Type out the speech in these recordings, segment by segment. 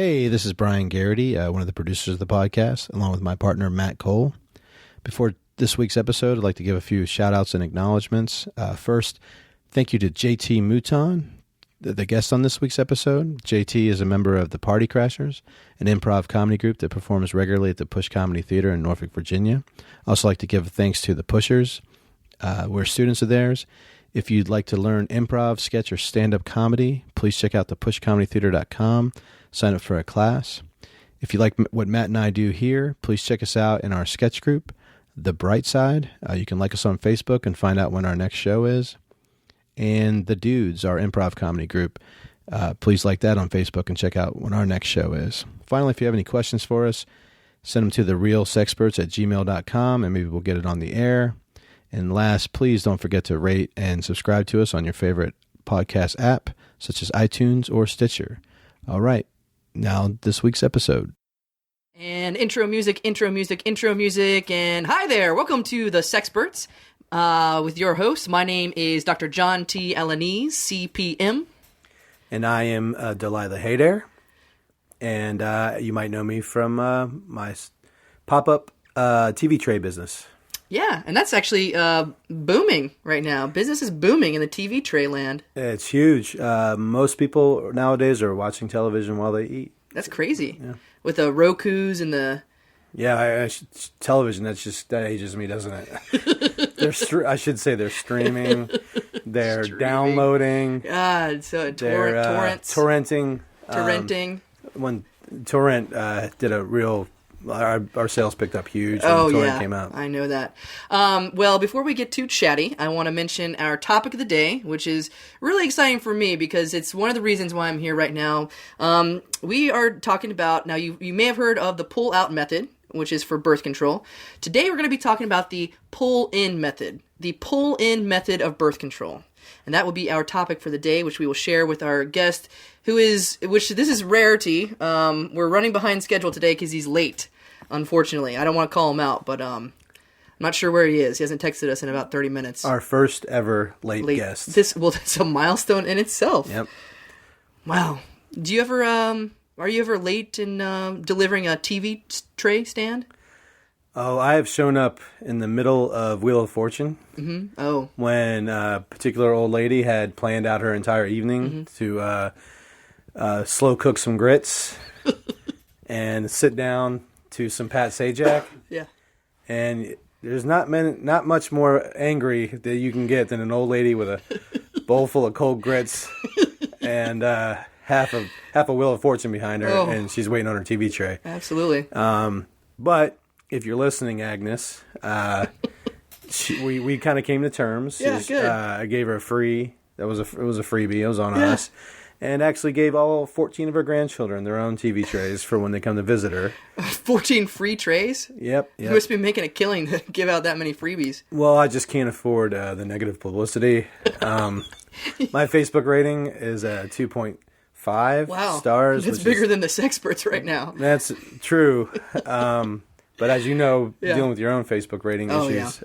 Hey, this is Brian Garrity, one of the producers of the podcast, along with my partner, Matt Cole. Before this week's episode, I'd like to give a few shout-outs and acknowledgments. First, thank you to JT Mouton, the guest on this week's episode. JT is a member of the Party Crashers, an improv comedy group that performs regularly at the Push Comedy Theater in Norfolk, Virginia. I also like to give thanks to the Pushers. We're students of theirs. If you'd like to learn improv, sketch, or stand-up comedy, please check out the pushcomedytheater.com. Sign up for a class. If you like what Matt and I do here, please check us out in our sketch group, The Bright Side. You can like us on Facebook and find out when our next show is. And The Dudes, our improv comedy group. Please like that on Facebook and check out when our next show is. Finally, if you have any questions for us, send them to therealsexperts@gmail.com and maybe we'll get it on the air. And last, please don't forget to rate and subscribe to us on your favorite podcast app, such as iTunes or Stitcher. All right. Now, this week's episode. And intro music, and hi there, welcome to the Sexperts with your host. My name is Dr. John T. Alanese, CPM. And I am Delilah Hayder, and you might know me from my pop-up TV tray business. Yeah, and that's actually booming right now. Business is booming in the TV tray land. It's huge. Most people nowadays are watching television while they eat. That's crazy. Yeah. With the Rokus and the... Yeah, television, that ages me, doesn't it? I should say they're Streaming. streaming, downloading. God, so torrenting. When Torrent did a real... Our sales picked up huge when Torrent came out. I know that. Well, before we get too chatty, I want to mention our topic of the day, which is really exciting for me because it's one of the reasons why I'm here right now. We are talking about, now you may have heard of the pull-out method, which is for birth control. Today we're going to be talking about the pull-in method, of birth control. And that will be our topic for the day, which we will share with our guest, which this is rarity. We're running behind schedule today because he's late, unfortunately. I don't want to call him out, but I'm not sure where he is. He hasn't texted us in about 30 minutes. Our first ever late guest. That's a milestone in itself. Yep. Wow. Do you ever, are you ever late in delivering a TV tray stand? Oh, I have shown up in the middle of Wheel of Fortune. Mm-hmm. Oh. When a particular old lady had planned out her entire evening to slow cook some grits and sit down to some Pat Sajak. Yeah. And there's not much more angry that you can get than an old lady with a bowl full of cold grits and half a Wheel of Fortune behind her, and she's waiting on her TV tray. Absolutely. But if you're listening, Agnes, we kind of came to terms. Yeah, good. I gave her a free. It was a freebie. It was on us, and actually gave all 14 of her grandchildren their own TV trays for when they come to visit her. 14 free trays? Yep. You must be making a killing to give out that many freebies. Well, I just can't afford the negative publicity. My Facebook rating is 2.5 stars. That's bigger than the Sexperts right now. That's true. But as you know, dealing with your own Facebook rating issues,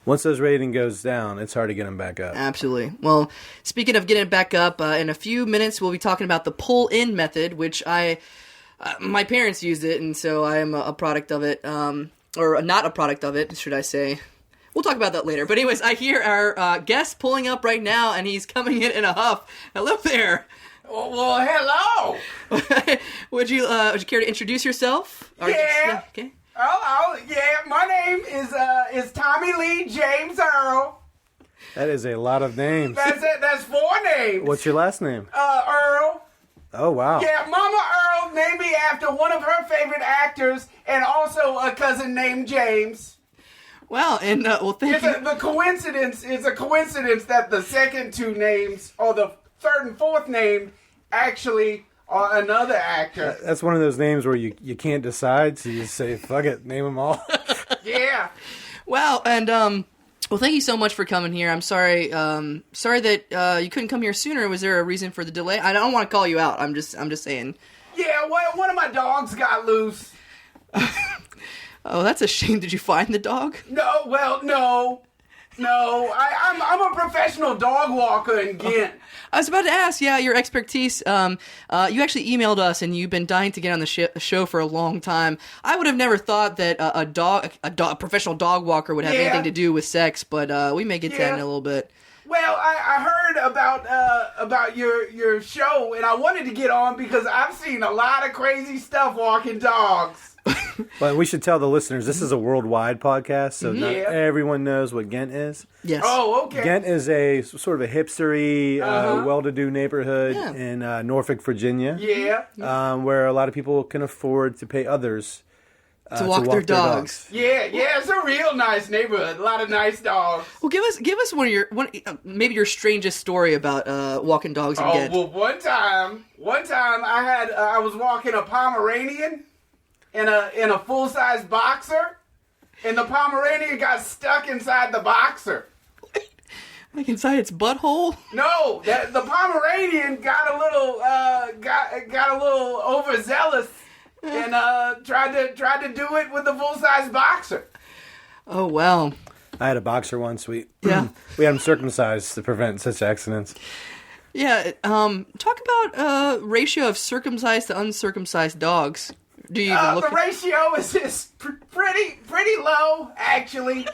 once those rating goes down, it's hard to get them back up. Absolutely. Well, speaking of getting it back up, in a few minutes we'll be talking about the pull-in method, which my parents used it, and so I am a product of it, or not a product of it, should I say. We'll talk about that later. But anyways, I hear our guest pulling up right now, and he's coming in a huff. Hello there. Well, hello. Would you care to introduce yourself? Okay. Oh, yeah. My name is Tommy Lee James Earl. That is a lot of names. That's it. That's 4 names. What's your last name? Earl. Oh, wow. Yeah, Mama Earl named me after one of her favorite actors, and also a cousin named James. Wow, and thank you. The coincidence is a coincidence that the second 2 names, or the third and fourth name, actually are another actor. That's one of those names where you can't decide, so you just say, fuck it, name them all. Yeah. Wow, and well, thank you so much for coming here. I'm sorry that you couldn't come here sooner. Was there a reason for the delay? I don't want to call you out. I'm just saying. Yeah, well, one of my dogs got loose. Oh, that's a shame. Did you find the dog? No. No, I'm a professional dog walker in Ghent. I was about to ask, your expertise. You actually emailed us, and you've been dying to get on the show for a long time. I would have never thought that a professional dog walker would have anything to do with sex, but we may get to that in a little bit. Well, I heard about your show, and I wanted to get on because I've seen a lot of crazy stuff walking dogs. Well, we should tell the listeners this is a worldwide podcast, so not everyone knows what Ghent is. Yes. Oh, okay. Ghent is a sort of a hipstery, well-to-do neighborhood in Norfolk, Virginia. Yeah. Where a lot of people can afford to pay others to walk their dogs. Yeah, it's a real nice neighborhood. A lot of nice dogs. Well, give us maybe your strangest story about walking dogs in Ghent. Well, one time I was walking a Pomeranian in a full-size boxer, and the Pomeranian got stuck inside the boxer. Like inside its butthole? No, the Pomeranian got a little overzealous and tried to do it with the full-size boxer. Oh wow! I had a boxer once. We had him circumcised to prevent such accidents. Yeah. Talk about ratio of circumcised to uncircumcised dogs. Do you even look? The ratio is pretty low, actually.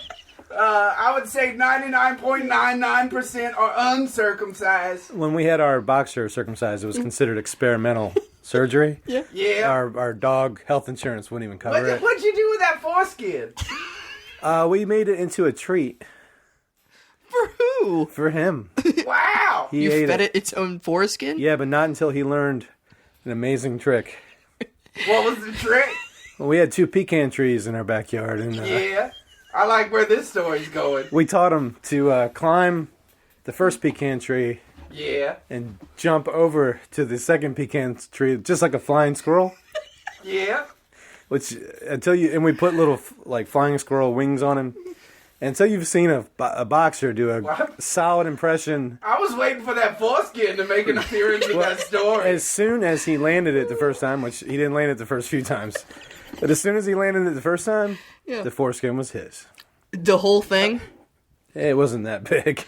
I would say 99.99% are uncircumcised. When we had our boxer circumcised, it was considered experimental surgery. Yeah. Our dog health insurance wouldn't even cover it. What'd you do with that foreskin? We made it into a treat. For who? For him. Wow. You fed it its own foreskin? Yeah, but not until he learned an amazing trick. What was the trick? Well, we had 2 pecan trees in our backyard. And, I like where this story's going. We taught him to climb the first pecan tree. Yeah. And jump over to the second pecan tree, just like a flying squirrel. Yeah. Which, and we put little, like, flying squirrel wings on him. Until you've seen a boxer do a solid impression. I was waiting for that foreskin to make an appearance in that story. As soon as he landed it the first time, which he didn't land it the first few times, but as soon as he landed it the first time, the foreskin was his. The whole thing? It wasn't that big.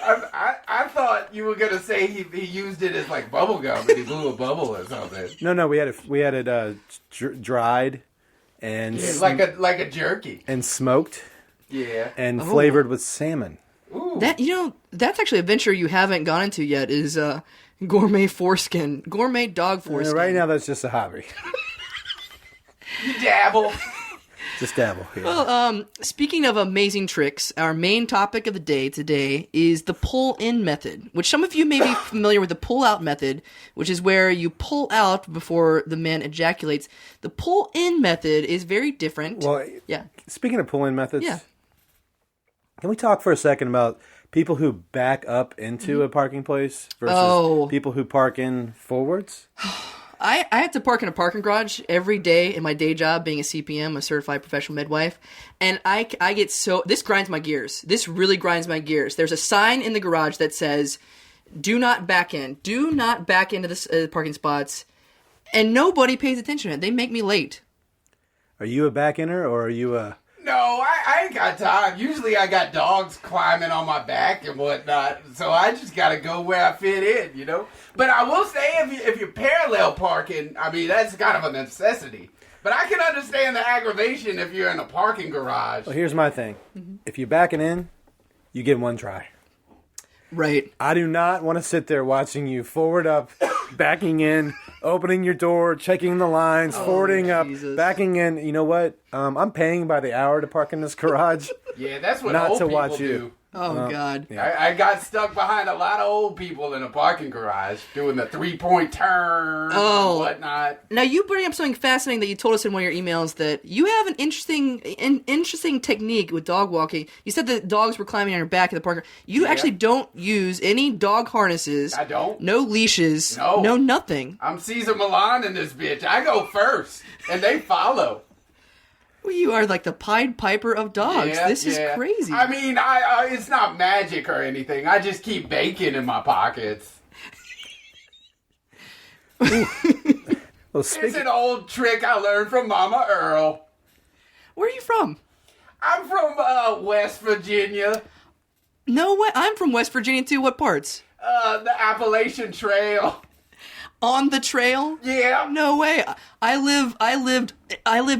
I thought you were gonna say he used it as like bubble gum and he blew a bubble or something. No, we had it dried and like a jerky and smoked. Yeah. And flavored with salmon. Ooh. That's actually a venture you haven't gone into yet is gourmet foreskin. Gourmet dog foreskin. Right now that's just a hobby. You dabble. Just dabble. Yeah. Well, speaking of amazing tricks, our main topic of the day today is the pull-in method, which some of you may be familiar with the pull-out method, which is where you pull out before the man ejaculates. The pull-in method is very different. Well, speaking of pull-in methods, can we talk for a second about people who back up into a parking place versus people who park in forwards? I have to park in a parking garage every day in my day job, being a CPM, a certified professional midwife, and I get this grinds my gears. This really grinds my gears. There's a sign in the garage that says, "Do not back in. Do not back into the parking spots," and nobody pays attention to it. They make me late. Are you a back-inner or are you a... No, I ain't got time. Usually I got dogs climbing on my back and whatnot, so I just got to go where I fit in, you know? But I will say if you're parallel parking, I mean, that's kind of a necessity. But I can understand the aggravation if you're in a parking garage. Well, here's my thing. Mm-hmm. If you're backing in, you get one try. Right. I do not want to sit there watching you forward up, backing in, opening your door, checking the lines, forwarding up, backing in. You know what? I'm paying by the hour to park in this garage. Yeah, that's what not old to people watch do. you. Oh, God. Yeah. I got stuck behind a lot of old people in a parking garage doing the 3-point turn and whatnot. Now, you bring up something fascinating that you told us in one of your emails, that you have an interesting technique with dog walking. You said that dogs were climbing on your back in the park. You actually don't use any dog harnesses. I don't. No leashes. No nothing. I'm Caesar Milan in this bitch. I go first, and they follow. Well, you are like the Pied Piper of dogs. This is crazy. I mean, it's not magic or anything. I just keep bacon in my pockets. Well, it's an old trick I learned from Mama Earl. Where are you from? I'm from West Virginia. No way. I'm from West Virginia too. What parts? The Appalachian Trail. On the trail? Yeah. No way. I lived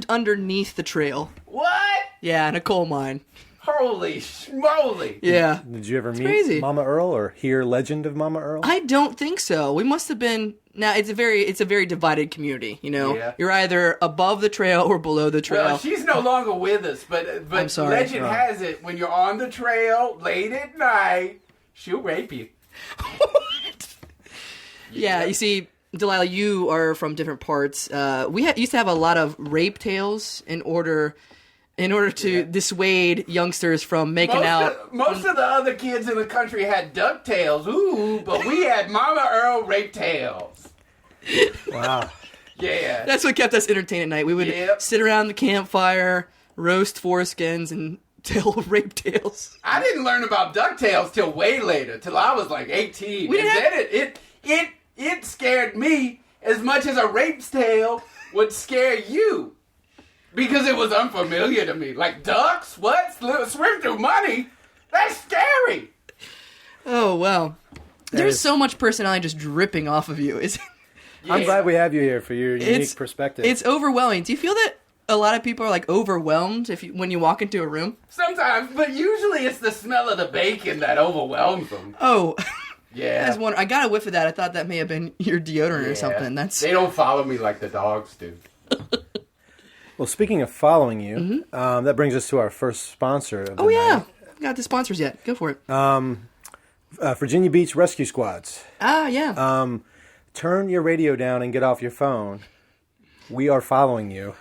underneath the trail. What? Yeah, in a coal mine. Holy schmoly. Yeah. Did you ever meet crazy. Mama Earl or hear legend of Mama Earl? I don't think so. We must have been. Now it's a very divided community. You know, Yeah. You're either above the trail or below the trail. Well, she's no longer with us, but I'm sorry. legend has it when you're on the trail late at night, she'll rape you. What? Yeah, you see, Delilah, you are from different parts. We used to have a lot of rape tales in order to dissuade youngsters from making out. Most of the other kids in the country had duck tails, ooh, but we had Mama Earl rape tales. Wow. Yeah. That's what kept us entertained at night. We would Yep. sit around the campfire, roast foreskins, and tell rape tales. I didn't learn about DuckTales till way later, till I was like 18. We And didn't then it scared me as much as a rape tale would scare you. Because it was unfamiliar to me. Like ducks? What? Swim through money? That's scary. Oh, wow. There's is- so much personality just dripping off of you. I'm glad we have you here for your unique perspective. It's overwhelming. Do you feel that a lot of people are like overwhelmed when you walk into a room? Sometimes, but usually it's the smell of the bacon that overwhelms them. Oh, Yeah. I got a whiff of that. I thought that may have been your deodorant or Yeah. something. They don't follow me like the dogs do. Well, speaking of following you, that brings us to our first sponsor of the Oh yeah, night. got the sponsors yet? Go for it. Virginia Beach Rescue Squads. Yeah. Turn your radio down and get off your phone. We are following you.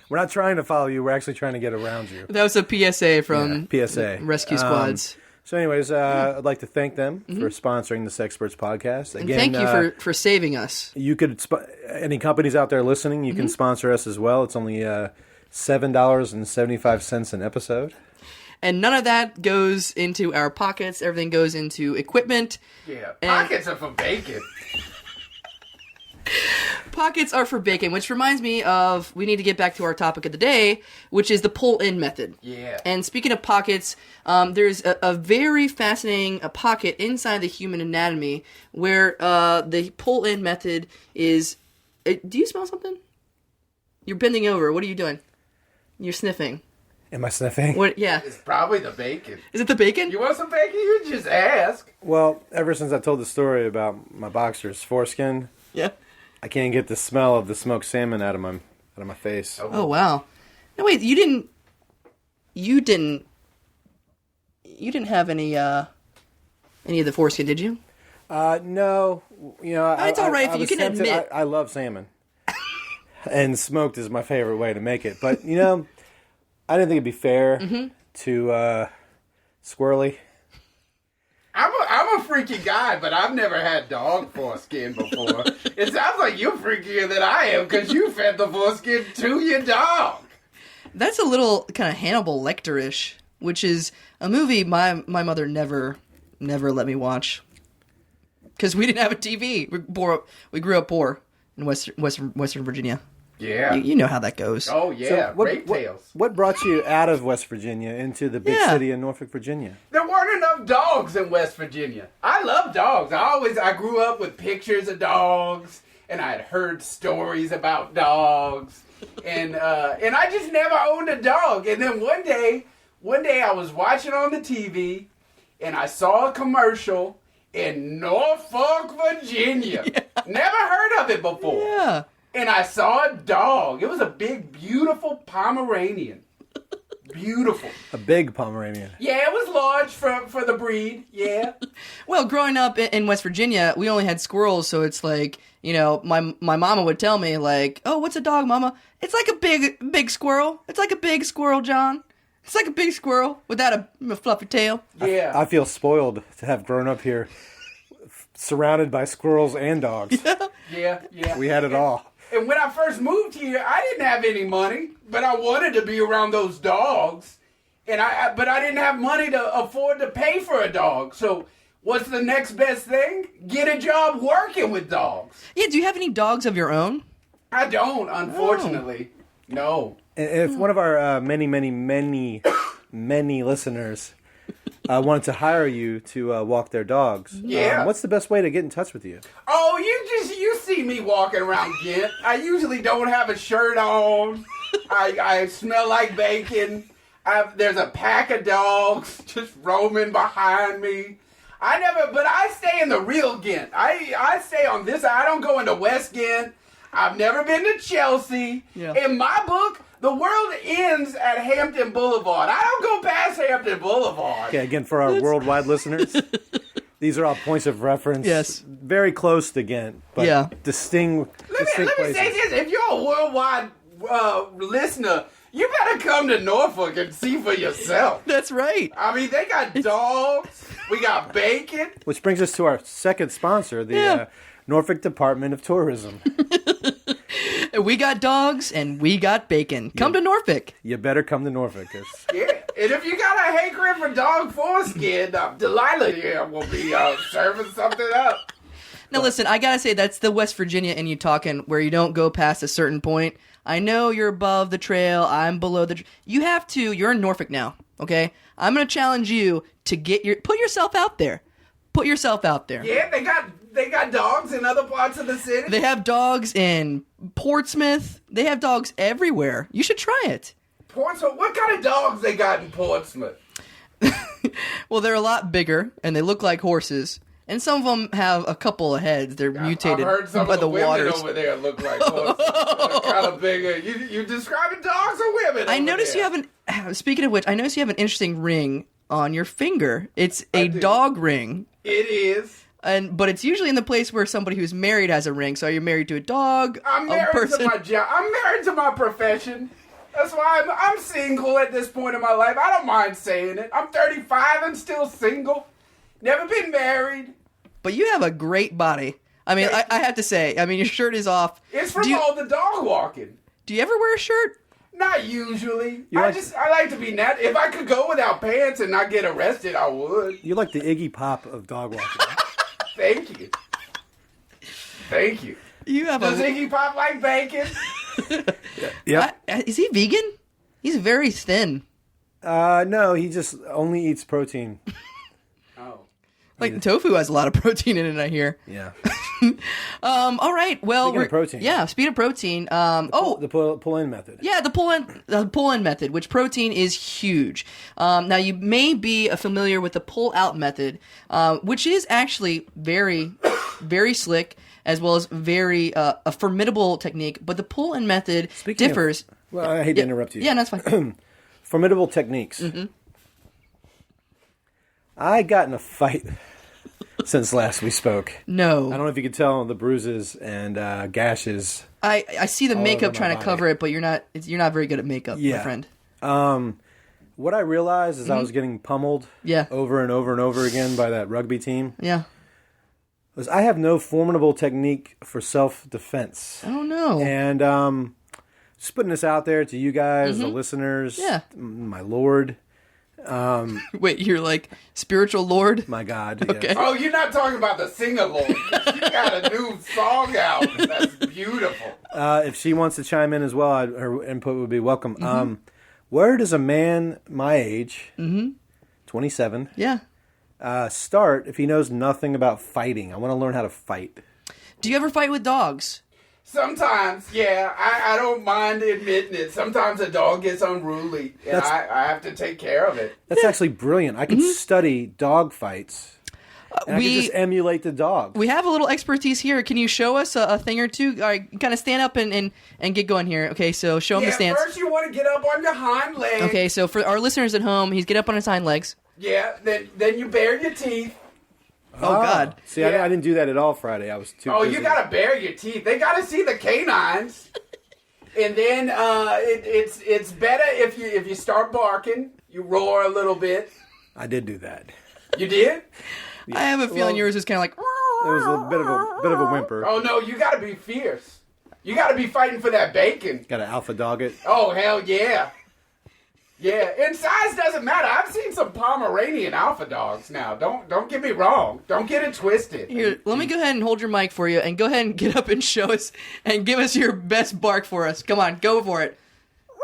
We're not trying to follow you. We're actually trying to get around you. That was a PSA from PSA. Rescue Squads. So anyways, I'd like to thank them for sponsoring the Sexperts podcast. And Again, thank you for saving us. You could any companies out there listening, you can sponsor us as well. It's only $7.75 an episode. And none of that goes into our pockets. Everything goes into equipment. Yeah. And- Pockets are for bacon. Pockets are for bacon, which reminds me of we need to get back to our topic of the day, which is the pull-in method. Yeah. And speaking of pockets, there's a very fascinating pocket inside the human anatomy where the pull-in method is... do you smell something? You're bending over. What are you doing? You're sniffing. Am I sniffing? What? Yeah. It's probably the bacon. Is it the bacon? You want some bacon? You just ask. Well, ever since I told the story about my boxer's foreskin, Yeah. I can't get the smell of the smoked salmon out of my face. Oh, wow. No, wait, you didn't have any of the foreskin, did you? No, It's all right if you was can tempted. admit. I love salmon, and smoked is my favorite way to make it. But I didn't think it'd be fair to Squirrely. I'm a freaky guy, but I've never had dog foreskin before. It sounds like you're freakier than I am because you fed the foreskin to your dog. That's a little kind of Hannibal Lecter-ish, which is a movie my mother never let me watch because we didn't have a TV. We grew up poor in Western Virginia. Yeah. You know how that goes. Oh, yeah. So Rape tails. What brought you out of West Virginia into the big Yeah. city of Norfolk, Virginia? There weren't enough dogs in West Virginia. I love dogs. I grew up with pictures of dogs, and I had heard stories about dogs, and I just never owned a dog. And then one day I was watching on the TV, and I saw a commercial in Norfolk, Virginia. Never heard of it before. Yeah. And I saw a dog. It was a big, beautiful Pomeranian. Beautiful. A big Pomeranian. Yeah, it was large for the breed. Yeah. Well, growing up in West Virginia, we only had squirrels, so it's like, my mama would tell me, like, oh, what's a dog, mama? It's like a big squirrel. It's like a big squirrel, John. It's like a big squirrel without a fluffy tail. Yeah. I feel spoiled to have grown up here, surrounded by squirrels and dogs. Yeah. We had it all. And when I first moved here, I didn't have any money, but I wanted to be around those dogs. But I didn't have money to afford to pay for a dog. So what's the next best thing? Get a job working with dogs. Yeah, do you have any dogs of your own? I don't, unfortunately. No. And if one of our many many listeners wanted to hire you to walk their dogs. Yeah. What's the best way to get in touch with you? Oh, you see me walking around Ghent. I usually don't have a shirt on. I smell like bacon. There's a pack of dogs just roaming behind me. But I stay in the real Ghent. I stay on this. I don't go into West Ghent. I've never been to Chelsea. Yeah. In my book, the world ends at Hampton Boulevard. I don't go past Hampton Boulevard. Okay, again, for our worldwide listeners, these are all points of reference. Yes. Very close to Ghent, but distinct Let places. me say this. If you're a worldwide listener, you better come to Norfolk and see for yourself. That's right. I mean, they got dogs. We got bacon. Which brings us to our second sponsor, the Norfolk Department of Tourism. We got dogs and we got bacon. Come to Norfolk. You better come to Norfolk. Yeah, and if you got a hankering for dog foreskin, Delilah here will be serving something up. Now listen, I gotta say that's the West Virginia in you talking, where you don't go past a certain point. I know you're above the trail. I'm below the. You have to. You're in Norfolk now. Okay, I'm gonna challenge you to put yourself out there. Put yourself out there. Yeah, they got dogs in other parts of the city. They have dogs in Portsmouth. They have dogs everywhere. You should try it. Portsmouth. What kind of dogs they got in Portsmouth? Well, they're a lot bigger and they look like horses. And some of them have a couple of heads. They're mutated I've heard some by of the women waters. over there look like horses. They're kind of bigger. You describing dogs or women? I noticed there? you have an. Speaking of which, I noticed you have an interesting ring on your finger. It's a dog ring. It is. But it's usually in the place where somebody who's married has a ring. So are you married to a dog? I'm a married person? to my job. I'm married to my profession. That's why I'm single at this point in my life. I don't mind saying it. I'm 35 and still single. Never been married. But you have a great body. I mean, I have to say. I mean, your shirt is off. It's from all the dog walking. Do you ever wear a shirt? Not usually. I like to be natural. If I could go without pants and not get arrested, I would. You like the Iggy Pop of dog walking. Thank you. Thank you. You have Does Iggy Pop like bacon? Yep. Is he vegan? He's very thin. No, he just only eats protein. Oh. Like tofu has a lot of protein in it, I hear. Yeah. All right. Well, Speaking of protein. Yeah, speed of protein. The pull-in method. Yeah, the pull-in method, which protein is huge. Now, you may be familiar with the pull-out method, which is actually very, very slick, as well as very a formidable technique. But the pull-in method differs. Well, I hate to interrupt you. Yeah, that's fine. Formidable techniques. Mm-hmm. I got in a fight since last we spoke. No. I don't know if you could tell the bruises and gashes. I see the makeup trying to cover it, but you're not very good at makeup, my friend. What I realized is I was getting pummeled over and over and over again by that rugby team. Yeah. Was I have no formidable technique for self-defense. Oh, no. And just putting this out there to you guys, the listeners, my lord. Wait, you're like spiritual lord? My God. Okay. Yes. Oh, you're not talking about the sing-along. She got a new song out. That's beautiful. If she wants to chime in as well, her input would be welcome. Where does a man my age, 27, start if he knows nothing about fighting? I want to learn how to fight. Do you ever fight with dogs? Sometimes, yeah. I don't mind admitting it. Sometimes a dog gets unruly, and I have to take care of it. That's actually brilliant. I could study dog fights. And I could just emulate the dog. We have a little expertise here. Can you show us a thing or two? All right, kind of stand up and get going here. Okay, so show him the stance. First you want to get up on your hind legs. Okay, so for our listeners at home, he's get up on his hind legs. Yeah, then you bare your teeth. Oh, God. See, I didn't do that at all Friday. I was too busy. You got to bare your teeth. They got to see the canines. And then it's better if you start barking, you roar a little bit. I did do that. You did? Yeah. I have a feeling yours is kind of like... It was a bit of a whimper. Oh, no, you got to be fierce. You got to be fighting for that bacon. Got to alpha dog it. Oh, hell yeah. Yeah, and size doesn't matter. I've seen some Pomeranian alpha dogs now. Don't get me wrong. Don't get it twisted. Here, let me go ahead and hold your mic for you, and go ahead and get up and show us, and give us your best bark for us. Come on, go for it.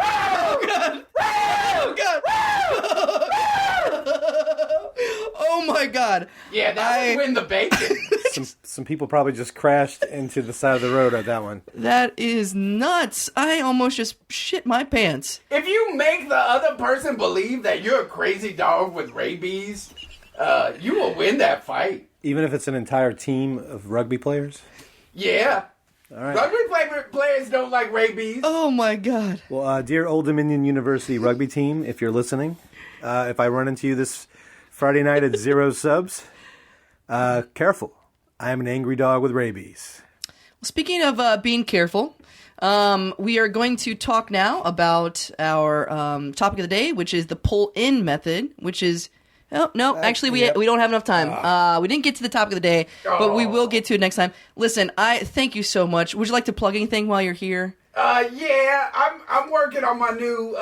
Oh, God. Oh, God. my God. Yeah, that would win the bacon. Some people probably just crashed into the side of the road at that one. That is nuts. I almost just shit my pants. If you make the other person believe that you're a crazy dog with rabies, you will win that fight. Even if it's an entire team of rugby players? Yeah. All right. Rugby players don't like rabies. Oh my God. Well, dear Old Dominion University rugby team, if you're listening, if I run into you this Friday night at 0 subs, careful. I am an angry dog with rabies. Speaking of being careful, we are going to talk now about our topic of the day, which is the pull-in method, which is... Oh, no, actually, we don't have enough time. We didn't get to the topic of the day, but we will get to it next time. Listen, I thank you so much. Would you like to plug anything while you're here? Yeah, I'm working on my new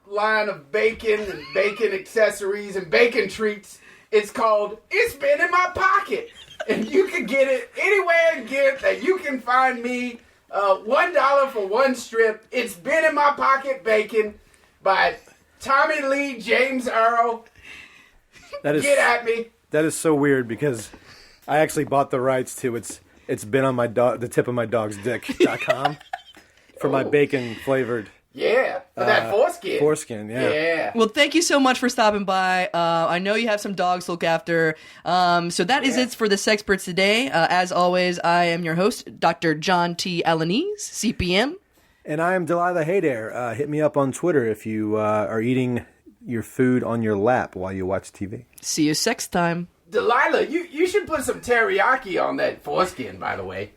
line of bacon and bacon accessories and bacon treats. It's called It's Been in My Pocket. And you can get it anywhere and get that you can find me. $1 for one strip. It's Been in My Pocket Bacon by Tommy Lee James Earl. Get at me. That is so weird because I actually bought the rights to it's been on the tip of my dog's dick.com for my bacon flavored. Yeah, for that foreskin. Foreskin, yeah. Well, thank you so much for stopping by. I know you have some dogs to look after. So that is it for the Sexperts today. As always, I am your host, Dr. John T. Alanese, CPM. And I am Delilah Haydair. Hit me up on Twitter if you are eating your food on your lap while you watch TV. See you sex time. Delilah, you should put some teriyaki on that foreskin, by the way.